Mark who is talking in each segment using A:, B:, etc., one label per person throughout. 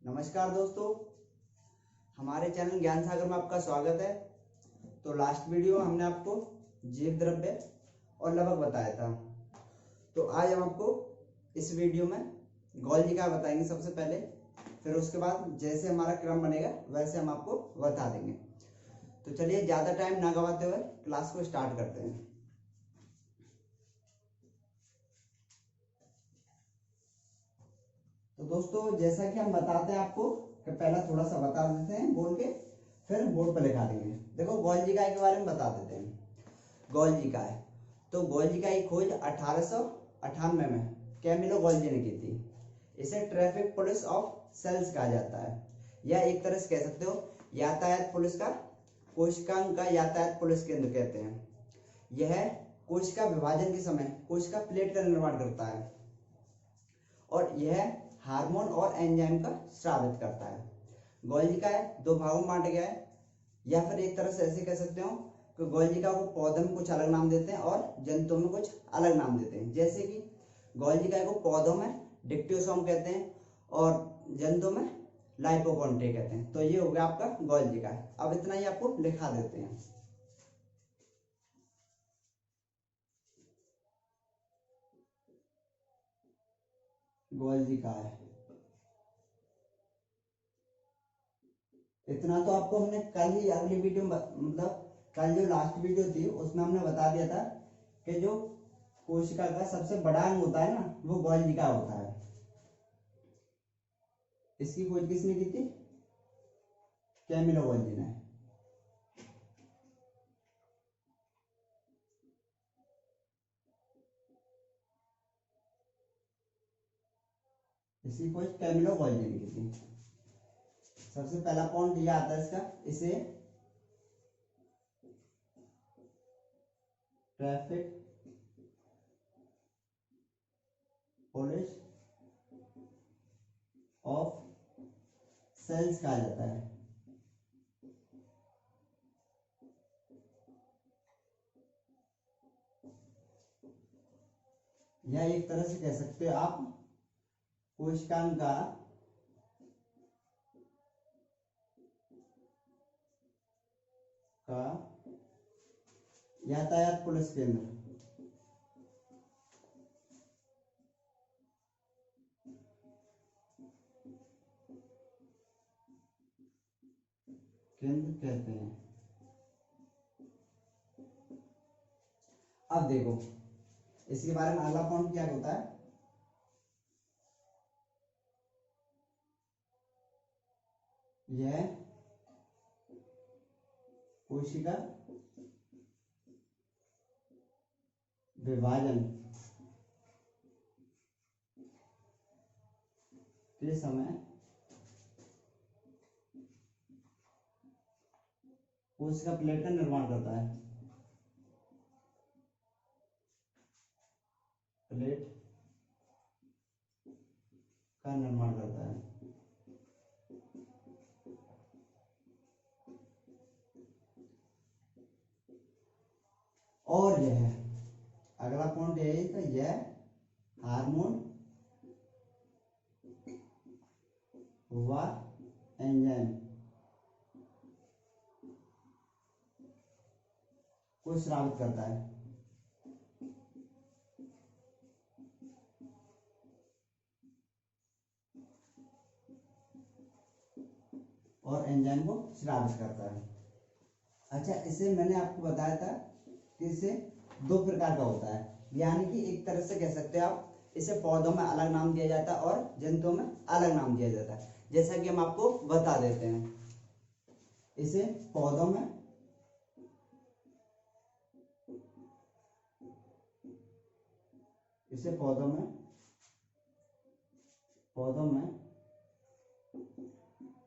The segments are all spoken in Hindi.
A: नमस्कार दोस्तों, हमारे चैनल ज्ञान सागर में आपका स्वागत है। तो लास्ट वीडियो में हमने आपको जीव द्रव्य और लवक बताया था। तो आज हम आपको इस वीडियो में गोल्जी का बताएंगे सबसे पहले, फिर उसके बाद जैसे हमारा क्रम बनेगा वैसे हम आपको बता देंगे। तो चलिए ज़्यादा टाइम ना गवाते हुए क्लास को स्टार्ट करते हैं। तो दोस्तों जैसा कि हम बताते हैं आपको कि पहला थोड़ा सा बता देते हैं बोल के, फिर बोर्ड पर लिखा देंगे। देखो गोल्जी काय के बारे में बता देते हैं। गोल्जी काय, तो गोल्जी काय की खोज 1898 में कैमिलो गोल्जी ने की थी। इसे ट्रैफिक पुलिस ऑफ सेल्स कहा जाता है, या एक तरह से कह सकते हो यातायात पुलिस का कोशिकांग का यातायात पुलिस केंद्र कहते हैं। यह कोशिका विभाजन के समय कोशिका प्लेट का निर्माण करता है और यह हार्मोन और एंजाइम का स्रावित करता है। गोल्जी काय दो भागों में बांटा गया है, या फिर एक तरह से ऐसे कह सकते हो कि गोल्जी काय को पौधे में कुछ अलग नाम देते हैं और जंतुओं में कुछ अलग नाम देते हैं। जैसे कि गोल्जी काय को पौधों में डिक्टियोसोम कहते हैं और जंतुओं में लाइपोकॉन्टे कहते हैं। तो ये हो गया आपका गोल्जी काय। अब इतना ही आपको लिखा देते हैं। गोल्जी काय इतना तो आपको हमने कल ही अगली वीडियो मतलब कल जो लास्ट वीडियो थी उसमें हमने बता दिया था कि जो कोशिका का सबसे बड़ा अंग होता है ना, वो गोल्जी काय होता है। इसकी खोज किसने की थी? कैमिलो गोल्जी ने। इसकी खोज कैमिलो गोल्जी ने की थी। सबसे पहला पॉइंट यह आता है इसका, इसे ट्रैफिक पुलिस ऑफ सेल्स कहा जाता है। या एक तरह से कह सकते हो आप कोशिकांग का यातायात पुलिस केंद्र। केंद्र कहते हैं। अब देखो इसके बारे में अगला पॉइंट क्या होता है। यह कोशिका विभाजन के समय कोशिका प्लेट का निर्माण करता है। प्लेट का निर्माण करता है। और यह अगला पॉइंट यही था, यह हार्मोन व एंजाइम को स्रावित करता है। और एंजाइम को स्रावित करता है। अच्छा, इसे मैंने आपको बताया था कि इसे दो प्रकार का होता है, यानी कि एक तरह से कह सकते हैं आप इसे पौधों में अलग नाम दिया जाता है और जंतुओं में अलग नाम दिया जाता है। जैसा कि हम आपको बता देते हैं, इसे पौधों में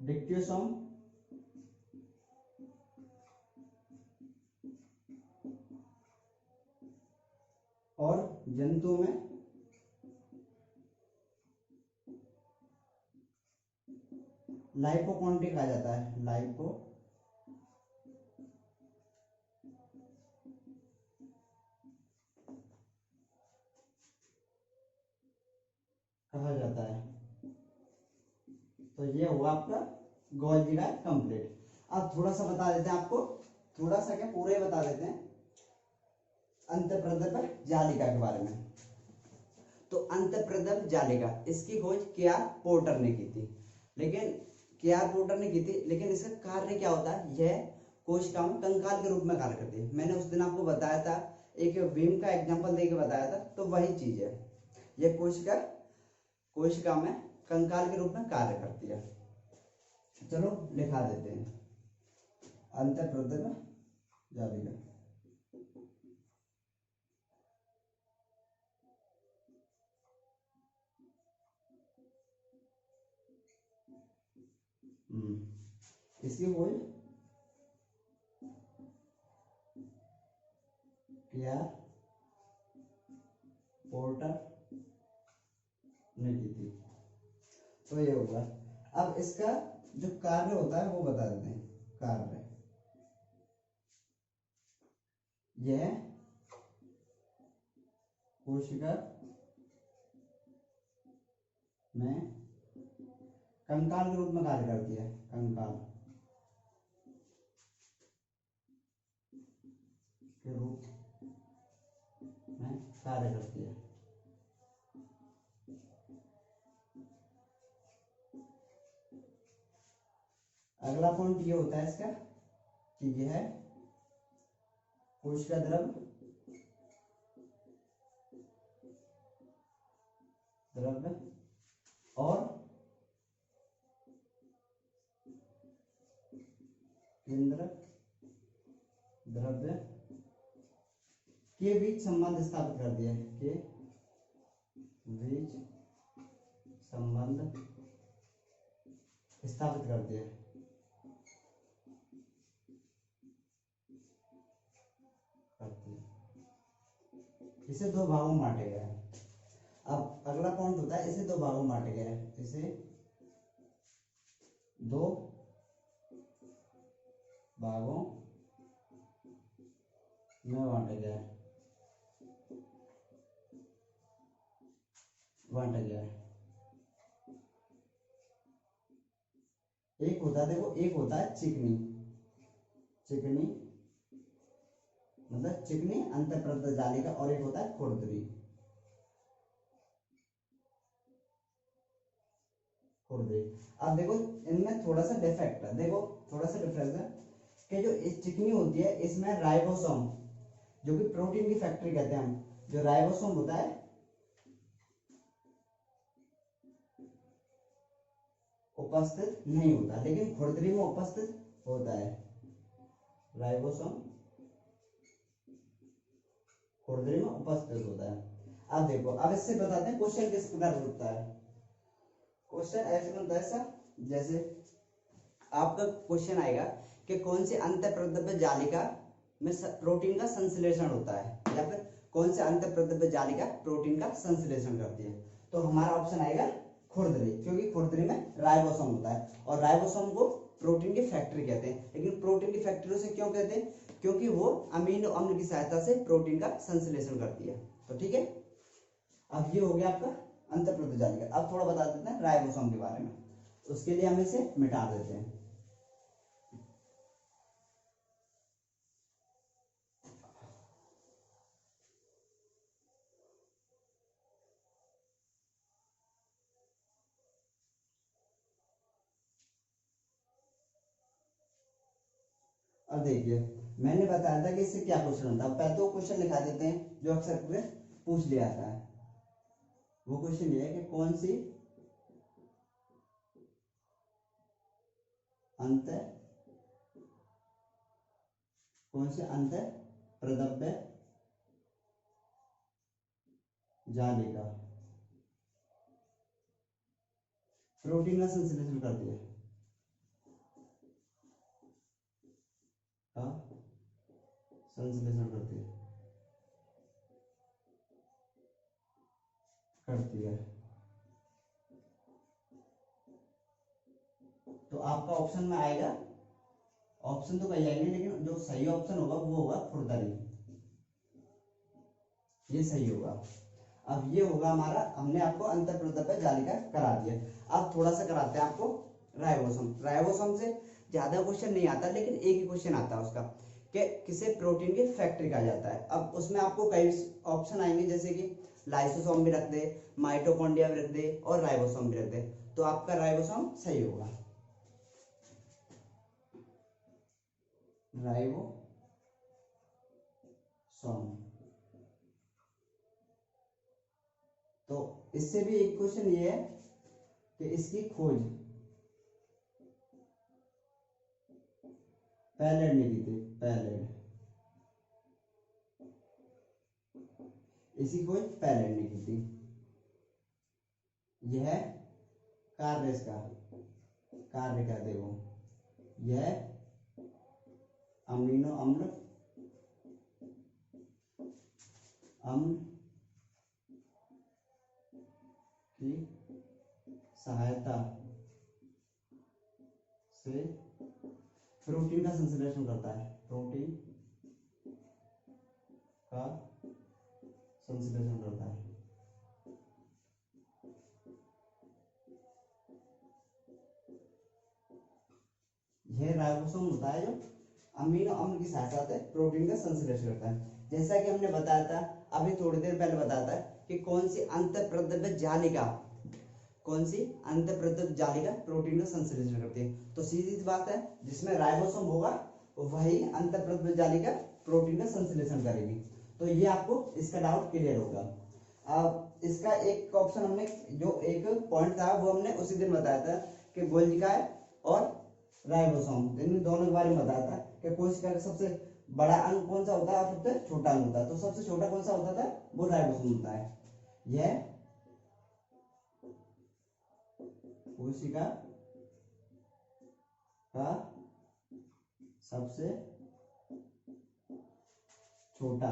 A: डिक्टियोसोम और जंतुओं में लाइपोकॉन्टे कहा जाता है। लाइपो कहा जाता है। तो ये हुआ आपका गोल्जी का कंप्लीट। अब थोड़ा सा बता देते हैं आपको, थोड़ा सा क्या पूरे बता देते हैं अंतःप्रदप जालिका के बारे में। तो अंतःप्रदप जालिका इसकी खोज केआर पोर्टर ने की थी, लेकिन केआर पोर्टर ने की थी, लेकिन इसका कार्य क्या होता है, यह कोशिका में कंकाल के रूप में कार्य करती है। मैंने उस दिन आपको बताया था, एक विम का एग्जांपल देके बताया था, तो वही चीज है। यह कोशिका में कंकाल के रूप में कार्य करती है। चलो लिखा देते हैं अंतःप्रदप जालिका। इसकी खोज केआर पोर्टर ने की थी। तो ये होगा। अब इसका जो कार्य होता है वो बता देते हैं। कार्य यह कोशिका में कंकाल के रूप में कार्य करती है, कंकाल के रूप में कार्य करती है। अगला पॉइंट ये होता है इसका कि यह है कोशिका द्रव और केंद्र द्रव्य के बीच संबंध स्थापित कर दिया, के बीच संबंध स्थापित कर दिया। इसे दो भागों में बांटे गए हैं। अब अगला पॉइंट होता है, इसे दो भागों में बांटे गए हैं, इसे दो भागों में बांटा गया है। एक होता है, देखो एक होता है चिकनी मतलब चिकनी अंतःप्रदप जालिका, और एक होता है खुरदरी। अब देखो इनमें थोड़ा सा डिफेक्ट है, देखो थोड़ा सा डिफरेंस है कि जो इस चिकनी होती है इसमें राइबोसोम, जो कि प्रोटीन की फैक्ट्री कहते हैं हम, जो राइबोसोम होता है उपस्थित नहीं होता, लेकिन खुरदरी में उपस्थित होता है। राइबोसोम खुरदरी में उपस्थित होता है। अब देखो, अब इससे बताते हैं क्वेश्चन किस प्रकार होता है। क्वेश्चन ऐसे बनता है सर, जैसे आपका क्वेश्चन आएगा कि कौन सी अंतःप्रदप जालिका में प्रोटीन का संश्लेषण होता है, या फिर कौन से अंतःप्रदप जालिका प्रोटीन का संश्लेषण करती है। तो हमारा ऑप्शन आएगा खुरदरी, क्योंकि खुरदरी में राइबोसोम होता है, और राइबोसोम को प्रोटीन की फैक्ट्री कहते हैं। लेकिन प्रोटीन की फैक्ट्री से क्यों कहते हैं, क्योंकि वो अमीनो अम्ल की सहायता से प्रोटीन का संश्लेषण करती है। तो ठीक है, अब ये हो गया आपका अंतःप्रदप जालिका। अब थोड़ा बता देते हैं राइबोसोम के बारे में, उसके लिए हम इसे मिटा देते हैं। अब देखिए, मैंने बताया था कि इससे क्या क्वेश्चन होता है। पहले तो क्वेश्चन लिखा देते हैं जो अक्सर पूछ लिया जाता है। वो क्वेश्चन ये है कि कौन सी अंतःप्रदप जालिका प्रोटीन का संश्लेषण करती है, संश्लेषण करती है। तो आपका ऑप्शन में आएगा, ऑप्शन तो कहीं आएंगे, लेकिन जो सही ऑप्शन होगा वो होगा खुरदरी, ये सही होगा। अब ये होगा हमारा, हमने आपको अंतःप्रोद्दीपक जालिका करा दिया। अब थोड़ा सा कराते हैं आपको राइबोसोम। राइबोसोम से ज्यादा क्वेश्चन नहीं आता, लेकिन एक ही क्वेश्चन आता है उसका कि किसे प्रोटीन की फैक्ट्री कहा जाता है। अब उसमें आपको कई ऑप्शन आएंगे, जैसे कि लाइसोसोम भी रख दे, माइटोकॉन्ड्रिया भी रख दे और राइबोसोम भी रख दे, तो आपका राइबोसोम सही होगा। राइबोसोम। तो इससे भी एक क्वेश्चन ये है कि इसकी खोज पैलेड ने की थी, पैलेड, इसी खोज पैलेड ने की थी। यह कार्य, इसका कार्य क्या देखो, यह अमीनो अम्ल की सहायता से प्रोटीन का संश्लेषण करता है, प्रोटीन का संश्लेषण करता है। यह राइबोसोम होता है जो अमीनो अम्ल की सहायता से प्रोटीन का संश्लेषण करता है। जैसा कि हमने बताया था अभी थोड़ी देर पहले बताया था कि कौन सी अंतःप्रोद्दीपक जालिका, कौन सी अंतःप्रोद्दीपक जालिका प्रोटीन का संश्लेषण करती है। तो सीधी सी बात है, जिसमें राइबोसोम होगा वही अंतःप्रोद्दीपक जालिका प्रोटीन का संश्लेषण करेगी। तो ये आपको इसका डाउट क्लियर होगा। अब इसका एक ऑप्शन हमने, जो एक पॉइंट था वो हमने उसी दिन बताया था कि गोल्जिका और राइबोसोम, इन दोनों के बारे में बताया था कि कोशिका का सबसे बड़ा अंग कौन सा होता है और सबसे छोटा अंग होता है। तो सबसे छोटा कौन सा होता था, वो राइबोसोम होता है। यह कोशिका का सबसे छोटा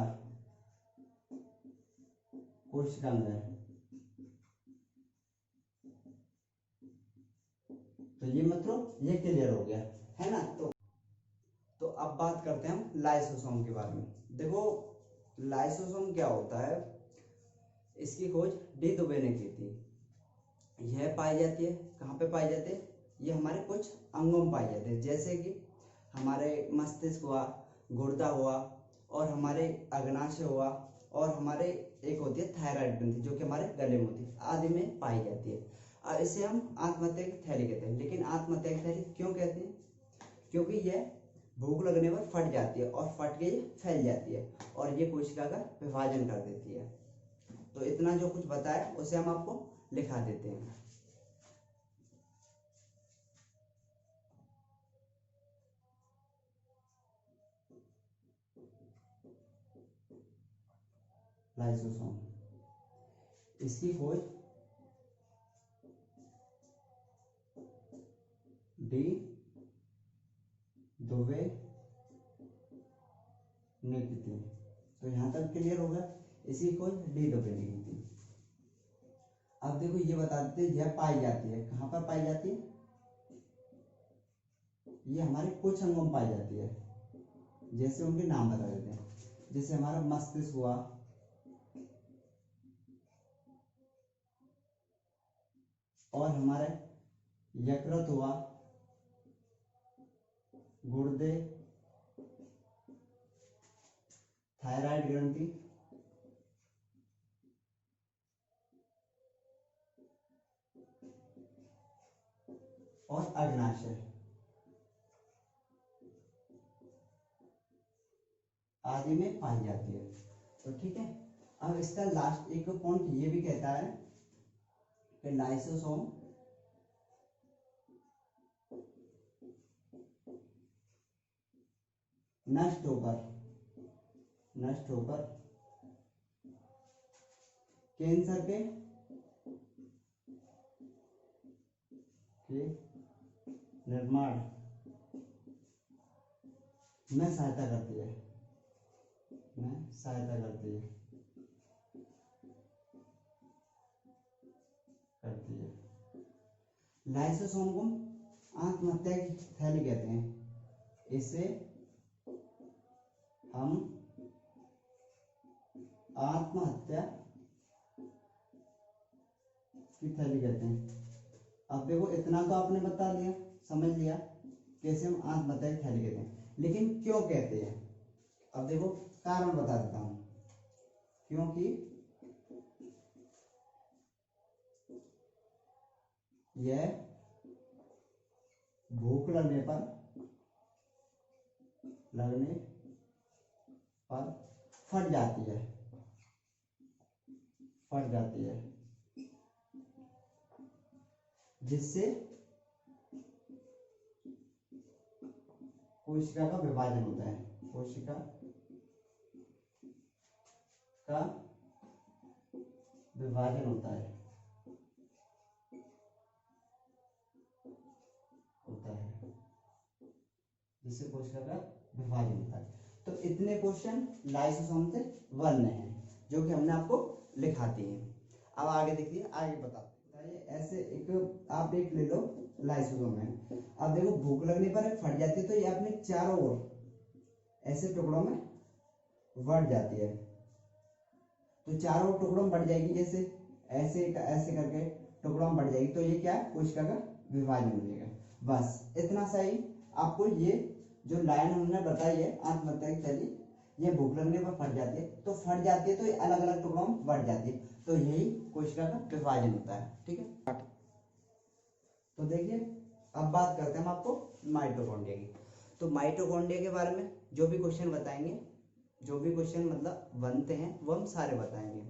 A: कोशिका अंग है। तो ये मतलब ये क्लियर हो गया है ना। तो अब बात करते हैं हम लाइसोसोम के बारे में। देखो लाइसोसोम क्या होता है, इसकी खोज डी दुबे ने की थी। यह पाई जाती है कहाँ पे पाई जाती है, ये हमारे कुछ अंगों में पाई जाती है, जैसे कि हमारे मस्तिष्क हुआ, गुर्दा हुआ, और हमारे अग्नाशय हुआ, और हमारे एक होती है थायराइड ग्रंथि जो कि हमारे गले में होती है, आदि में पाई जाती है। और इसे हम आत्महत्या की थैली कहते हैं। लेकिन आत्महत्या की थैली क्यों कहते हैं, क्योंकि यह भूख लगने पर फट जाती है और फट के फैल जाती है और ये कोशिका का विभाजन कर देती है। तो इतना जो कुछ बताया उसे हम आपको लिखा देते हैं। लाइसोसोम, इसकी खोज डी दुबे ने की थी। तो यहां तक क्लियर होगा, इसकी खोज डी दुबे ने की थी। अब देखो ये बता देते हैं, यह पाई जाती है कहां पर पाई जाती है, ये हमारे कुछ अंगों में पाई जाती है, जैसे उनके नाम बता देते हैं। जैसे हमारा मस्तिष्क हुआ, और हमारे यकृत हुआ, गुर्दे, थायराइड ग्रंथि, और अग्नाशय आदि में पाई जाती है। तो ठीक है, अब इसका लास्ट एक पॉइंट ये भी कहता है कि लाइसोसोम नष्ट होकर कैंसर के निर्माण में सहायता करती है, लाइसोसोम को आत्महत्या की थैली कहते हैं। इसे हम आत्महत्या की थैली कहते हैं। अब देखो इतना तो आपने बता दिया, समझ लिया कैसे हम आंत बताए थैली कहते हैं, लेकिन क्यों कहते हैं। अब देखो कारण बता देता हूं, क्योंकि यह भूख लगने पर फट जाती है, जिससे कोशिका का विभाजन होता है, कोशिका का विभाजन होता है जिससे कोशिका का विभाजन होता है। तो इतने क्वेश्चन लाइसोसोम से वन हैं जो कि हमने आपको लिखा दिए हैं। अब आगे देखिए, आगे बताते ऐसे एक आप एक ले लो लाइसोसोम है। अब देखो भूख लगने पर फट जाती है, तो ये अपने चारों ओर ऐसे टुकड़ों में बढ़ जाती है। तो चारों टुकड़ों में बढ़ जाएगी, जैसे ऐसे ऐसे करके टुकड़ों में बढ़ जाएगी, तो ये क्या है, कोशिका का विभाजन हो जाएगा। बस इतना सही। आपको ये जो लाइन हमने बताई है आंत बताई थैली, ये भूख लगने पर फट जाती है, तो फट जाती है तो ये अलग अलग टुकड़ों में बढ़ जाती है, तो यही कोशिका का विभाजन होता है। ठीक है, तो देखिए अब बात करते हैं हम आपको माइटोकॉन्ड्रिया की। तो माइटोकॉन्ड्रिया के बारे में जो भी क्वेश्चन बताएंगे, जो भी क्वेश्चन मतलब बनते हैं वो हम सारे बताएंगे।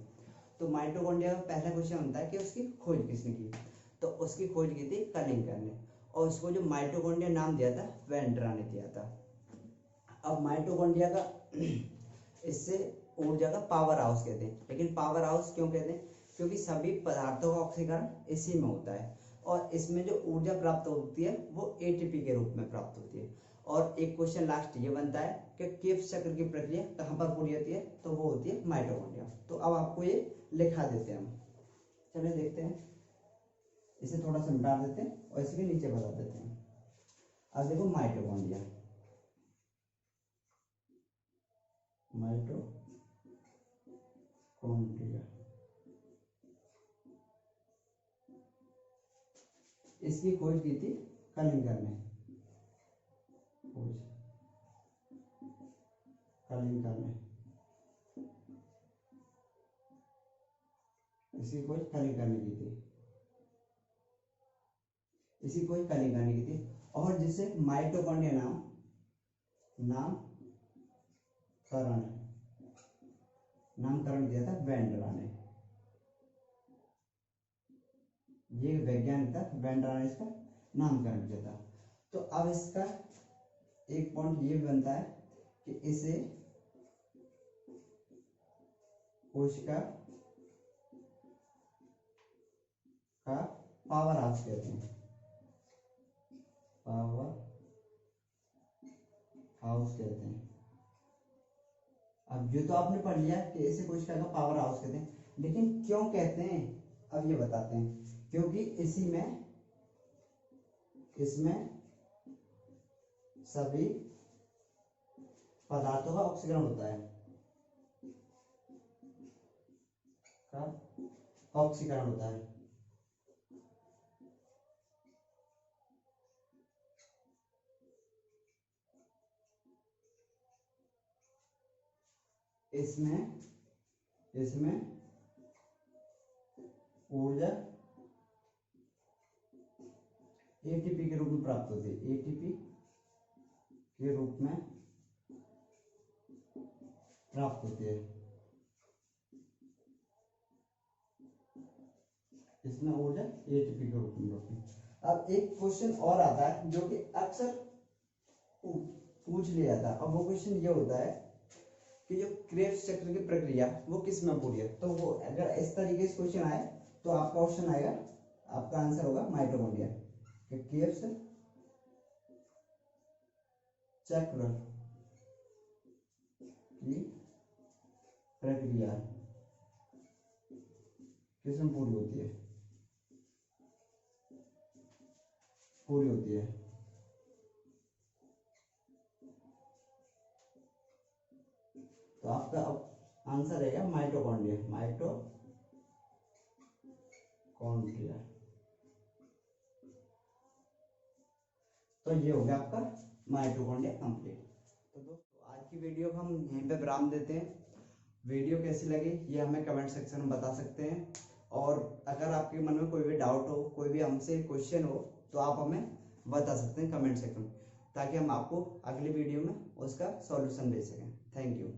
A: तो माइटोकॉन्ड्रिया का पहला क्वेश्चन होता है कि उसकी खोज किसने की। तो उसकी खोज की थी कलिंगर ने, और उसको जो माइटोकॉन्ड्रिया नाम दिया था वेंड्रा ने दिया था। अब माइटोकॉन्ड्रिया का इससे ऊर्जा का पावर हाउस कहते हैं। लेकिन पावर हाउस क्यों कहते हैं, क्योंकि सभी पदार्थों का ऑक्सीकरण इसी में होता है, और इसमें जो ऊर्जा प्राप्त होती है वो एटीपी के रूप में प्राप्त होती है। और एक क्वेश्चन लास्ट ये बनता है कि क्रेब्स चक्र की प्रक्रिया कहाँ पर पूरी होती है, तो वो होती है माइटोकॉन्ड्रिया। तो अब आपको ये लिखा देते हैं हम, चलिए देखते हैं। इसे थोड़ा सा मिटा देते हैं और इसके नीचे बता देते हैं। अब देखो माइटोकॉन्ड्रिया, इसकी खोज की थी कलिंगर ने, इसकी खोज कलिंगर ने की थी, और जिसे माइटोकॉन्ड्रिया नामकरण दिया था वेंड्रा ने। ये वैज्ञानिक था, वेंड्रा ने इसका नामकरण किया था। तो अब इसका एक पॉइंट ये बनता है कि इसे कोशिका का पावर हाउस कहते हैं, अब जो तो आपने पढ़ लिया कि इसे कोशिका का पावर हाउस कहते हैं, लेकिन क्यों कहते हैं अब ये बताते हैं। क्योंकि इसमें सभी पदार्थों का ऑक्सीकरण होता है, इसमें ऊर्जा एटीपी के रूप में प्राप्त होती है, इसमें ऊर्जा एटीपी के रूप में प्राप्त होती है। अब एक क्वेश्चन और आता है जो कि अक्सर पूछ लिया जाता है, अब वो क्वेश्चन ये होता है कि जो क्रेब्स चक्र की प्रक्रिया वो किस में पूरी है। तो वो अगर इस तरीके से क्वेश्चन आए तो आपका ऑप्शन आएगा, आपका आंसर होगा माइटोकॉन्ड्रिया। कि क्रेब्स चक्र की प्रक्रिया किसमें पूरी होती है, तो आपका आंसर रहेगा माइटोकॉन्ड्रिया। कॉन्क्लियर। तो ये हो गया आपका माइटोकॉन्ड्रिया कंप्लीट। तो दोस्तों आज की वीडियो को हम यहीं पे विराम देते हैं। वीडियो कैसी लगी ये हमें कमेंट सेक्शन में बता सकते हैं, और अगर आपके मन में कोई भी डाउट हो, कोई भी हमसे क्वेश्चन हो, तो आप हमें बता सकते हैं कमेंट सेक्शन में, ताकि हम आपको अगली वीडियो में उसका सॉल्यूशन दे सकें। Thank you.